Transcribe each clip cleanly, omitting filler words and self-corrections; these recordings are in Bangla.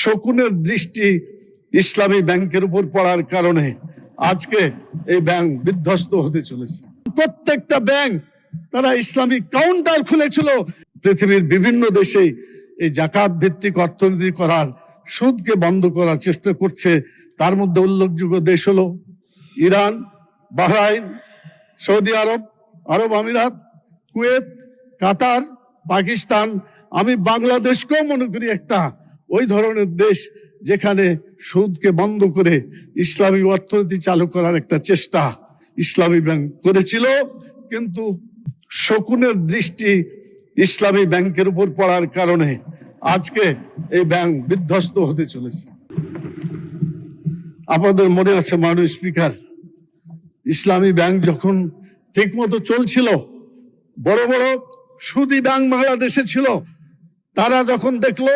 শকুনের দৃষ্টি ইসলামী ব্যাংকের উপর পড়ার কারণে আজকে এই ব্যাংক বিধ্বস্ত হতে চলেছে। প্রত্যেকটা ব্যাংক তারা ইসলামিক কাউন্টার খুলেছিল। পৃথিবীর বিভিন্ন দেশে এই জাকাত ভিত্তিক অর্থনীতি করার, সুদকে বন্ধ করার চেষ্টা করছে। তার মধ্যে উল্লেখযোগ্য দেশ হলো ইরান, বাহরাইন, সৌদি আরব, আরব আমিরাত, কুয়েত, কাতার, পাকিস্তান। আমি বাংলাদেশকেও মনে করি একটা ওই ধরনের দেশ যেখানে সুদকে বন্ধ করে ইসলামী অর্থনীতি চালু করার একটা চেষ্টা ইসলামী ব্যাংক করেছিল। কিন্তু শকুনের দৃষ্টি ইসলামী ব্যাংকের উপর পড়ার কারণে আজকে এই ব্যাংক বিধ্বস্ত হতে চলেছে। আপনাদের মনে আছে মাননীয় স্পিকার, ইসলামী ব্যাংক যখন ঠিকমতো চলছিল, বড় বড় সুদী ব্যাংক বাংলাদেশে ছিল, তারা যখন দেখলো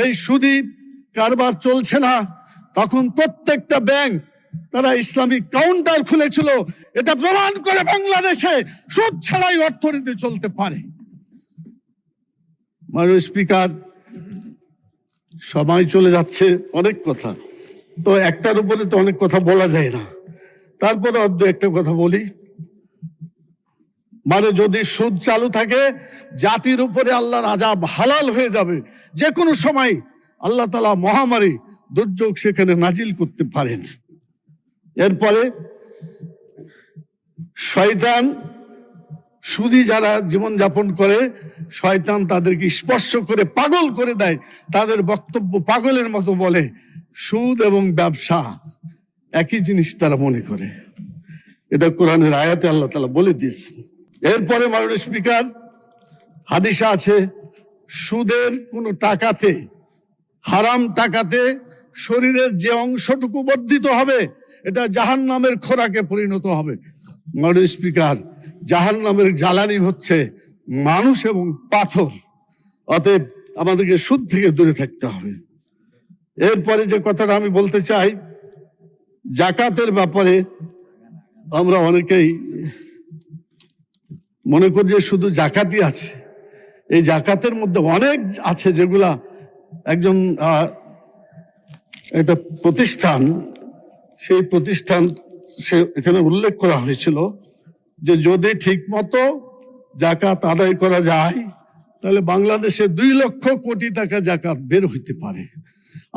এই সুদী কারবার চলছে না, তখন প্রত্যেকটা ব্যাংক তারা ইসলামিক কাউন্টার খুলেছিল। এটা প্রমাণ করে বাংলাদেশে সুদ ছাড়াই অর্থনীতি চলতে পারে। মাননীয় স্পিকার, সময় চলে যাচ্ছে, অনেক কথা তো একটার উপরে তো অনেক কথা বলা যায় না, তারপরে অর্ধ একটা কথা বলি। মানে যদি সুদ চালু থাকে, জাতির উপরে আল্লাহর আযাব হালাল হয়ে যাবে। যে কোনো সময় আল্লাহ তাআলা মহামারী, দুর্যোগ সেখানে নাজিল করতে পারেন। এরপরে শয়তান, সুদী যারা জীবনযাপন করে, শয়তান তাদেরকে স্পর্শ করে পাগল করে দেয়। তাদের বক্তব্য পাগলের মতো বলে। সুদ এবং ব্যবসা একই জিনিস তারা মনে করে। এটা কোরআনের আয়াতে আল্লাহ তাআলা বলে দিয়েছেন। এরপরে মাননীয় স্পিকার, হাদিসে আছে সুদের কোনো টাকাতে, হারাম টাকাতে শরীরের যে অংশটুকু বর্ধিত হবে, এটা জাহান্নামের খোরাকে পরিণত হবে। মাননীয় স্পিকার, জাহান্নামের জ্বালানি হচ্ছে মানুষ এবং পাথর। অতএব আমাদেরকে সুদ থেকে দূরে থাকতে হবে। এরপরে যে কথাটা আমি বলতে চাই, জাকাতের ব্যাপারে আমরা অনেকেই মনে করি যে শুধু জাকাতই আছে। এই জাকাতের মধ্যে অনেক আছে যেগুলা একজন একটা প্রতিষ্ঠান, সেই প্রতিষ্ঠান সে এখানে উল্লেখ করা হয়েছিল যে যদি ঠিক মতো জাকাত আদায় করা যায় তাহলে বাংলাদেশে 2 লক্ষ কোটি টাকা জাকাত বের হইতে পারে।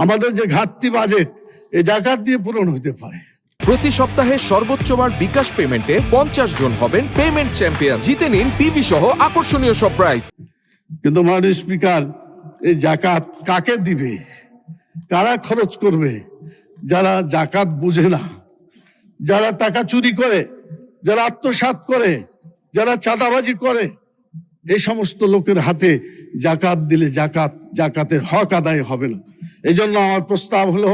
আমাদের যে ঘাটতি বাজেট এই জাকাত দিয়ে পূরণ হইতে পারে। প্রতি সপ্তাহে সর্বোচ্চবার বিকাশ পেমেন্টে 50 জন হবেন পেমেন্ট চ্যাম্পিয়ন। জিতে নিন টিভি সহ আকর্ষণীয় সব প্রাইজ। কিন্তু মাননীয় স্পিকার, এই জাকাত কাকে দিবে, কারা খরচ করবে? যারা জাকাত বুঝে না, যারা টাকা চুরি করে, যারা আত্মসাৎ করে, যারা চাঁদাবাজি করে, এই সমস্ত লোকের হাতে জাকাত দিলে জাকাতের হক আদায় হবে না। এই জন্য আমার প্রস্তাব হলো,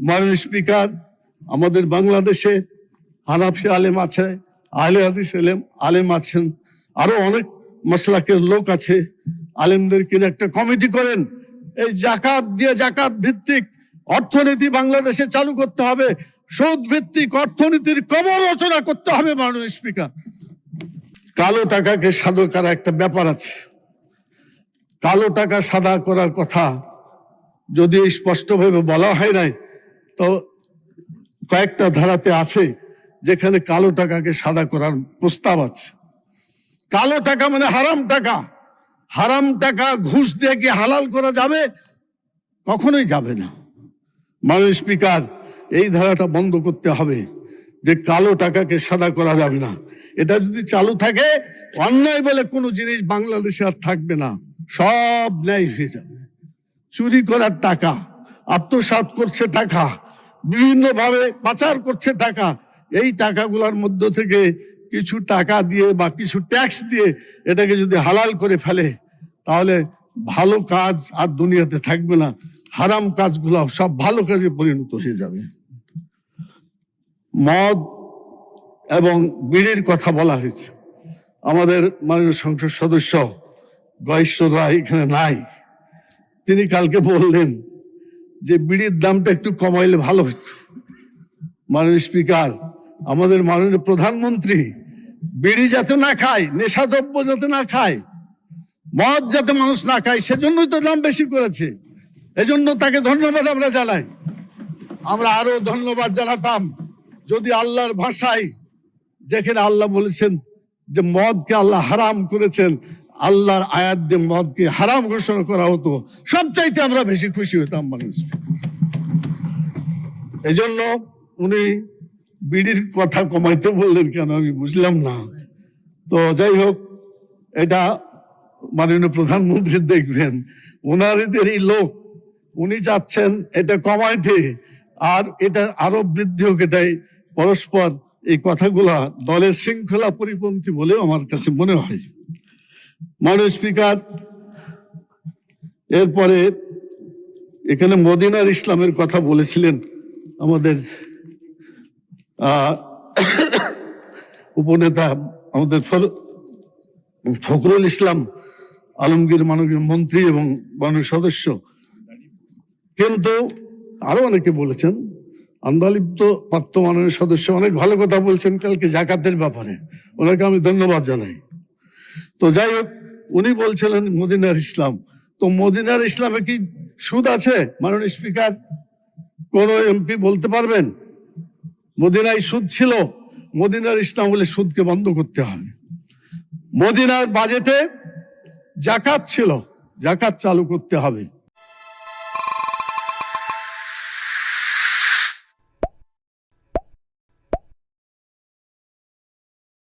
মাননীয় স্পিকার, আমাদের বাংলাদেশে হানাফি আলেম আছে, আহলে হাদিস আলেম আছেন, আরো অনেক মাসলাকের লোক আছে। আলেমদেরকে একটা কমিটি করেন, এই জাকাত দিয়ে জাকাত ভিত্তিক অর্থনীতি বাংলাদেশে চালু করতে হবে। সুদ ভিত্তিক অর্থনীতির কবর রচনা করতে হবে। মাননীয় স্পিকার, কালো টাকাকে সাদা করার একটা ব্যাপার আছে। কালো টাকা সাদা করার কথা যদি স্পষ্টভাবে বলা হয় নাই, তো কয়েকটা ধারাতে আছে যেখানে কালো টাকাকে সাদা করার প্রস্তাব আছে। কালো টাকা মানে হারাম টাকা। হারাম টাকা ঘুষ দিয়ে কি হালাল করা যাবে? কখনোই যাবে না। মাননীয় স্পিকার, এই ধারাটা বন্ধ করতে হবে যে কালো টাকাকে সাদা করা যাবে না। এটা যদি চালু থাকে, অন্যায় বলে কোনো জিনিস বাংলাদেশে আর থাকবে না, সব ন্যায় হয়ে যাবে। চুরি করার টাকা, আত্মসাৎ করছে টাকা, বিভিন্ন ভাবে পাচার করছে টাকা, এই টাকাগুলোর মধ্য থেকে কিছু টাকা দিয়ে বা কিছু ট্যাক্স দিয়ে এটাকে যদি হালাল করে ফেলে, তাহলে ভালো কাজ আর দুনিয়াতে থাকবে না। হারাম কাজগুলো সব ভালো কাজে পরিণত হয়ে যাবে। মদ এবং বিড়ির কথা বলা হয়েছে। আমাদের মাননীয় সংসদ সদস্য গয়েশ্বর রায় এখানে নাই, তিনি কালকে বললেন যে বিড়ির দামটা একটু কমাইলে ভালো হতো। মাননীয় স্পিকার, আমাদের মাননীয় প্রধানমন্ত্রী বিড়ি যাতে না খায়, নেশাদ্রব্য যাতে না খায়, মদ যাতে মানুষ না খায়, সেজন্যই তো দাম বেশি করেছে। এজন্য তাকে ধন্যবাদ আমরা জানাই। আমরা আরো ধন্যবাদ জানাতাম যদি আল্লাহর ভাষায়, যেখানে আল্লাহ বলেছেন যে মদকে আল্লাহ হারাম করেছেন, আল্লাহর আয়াত দিয়ে মদকে হারাম ঘোষণা করা হতো, সবচাইতে আমরা বেশি খুশি হতাম মানুষ। এই জন্য উনি বিড়ির কথা কমাইতে বললেন কেন আমি বুঝলাম না। তো যাই হোক, এটা মাননীয় প্রধানমন্ত্রী দেখবেন, ওনাদের এই লোক, উনি চাচ্ছেন এটা কমাইতে, আর এটা আরো বৃদ্ধি হোক। এটাই পরস্পর এই কথাগুলা দলের শৃঙ্খলা পরিপন্থী বলেও আমার কাছে মনে হয়। মাননীয় স্পিকার, এরপরে এখানে মদিনার ইসলামের কথা বলেছিলেন আমাদের উপনেতা, আমাদের ফখরুল ইসলাম আলমগীর, মাননীয় মন্ত্রী এবং মাননীয় সদস্য। কিন্তু আরো অনেকে বলেছেন, আন্দালিব তো পার্থ মাননীয় সদস্য অনেক ভালো কথা বলছেন কালকে জাকাতের ব্যাপারে, ওনাকে আমি ধন্যবাদ জানাই। তো যাই হোক, উনি বলছিলেন মদিনার ইসলাম। তো মদিনার ইসলামে কি সুদ আছে? মাননীয় স্পিকার, কোন এমপি বলতে পারবেন মদিনায় সুদ ছিল? মদিনার ইসলাম বলে সুদকে বন্ধ করতে হবে। মদিনার বাজেটে জাকাত ছিল, জাকাত চালু করতে হবে।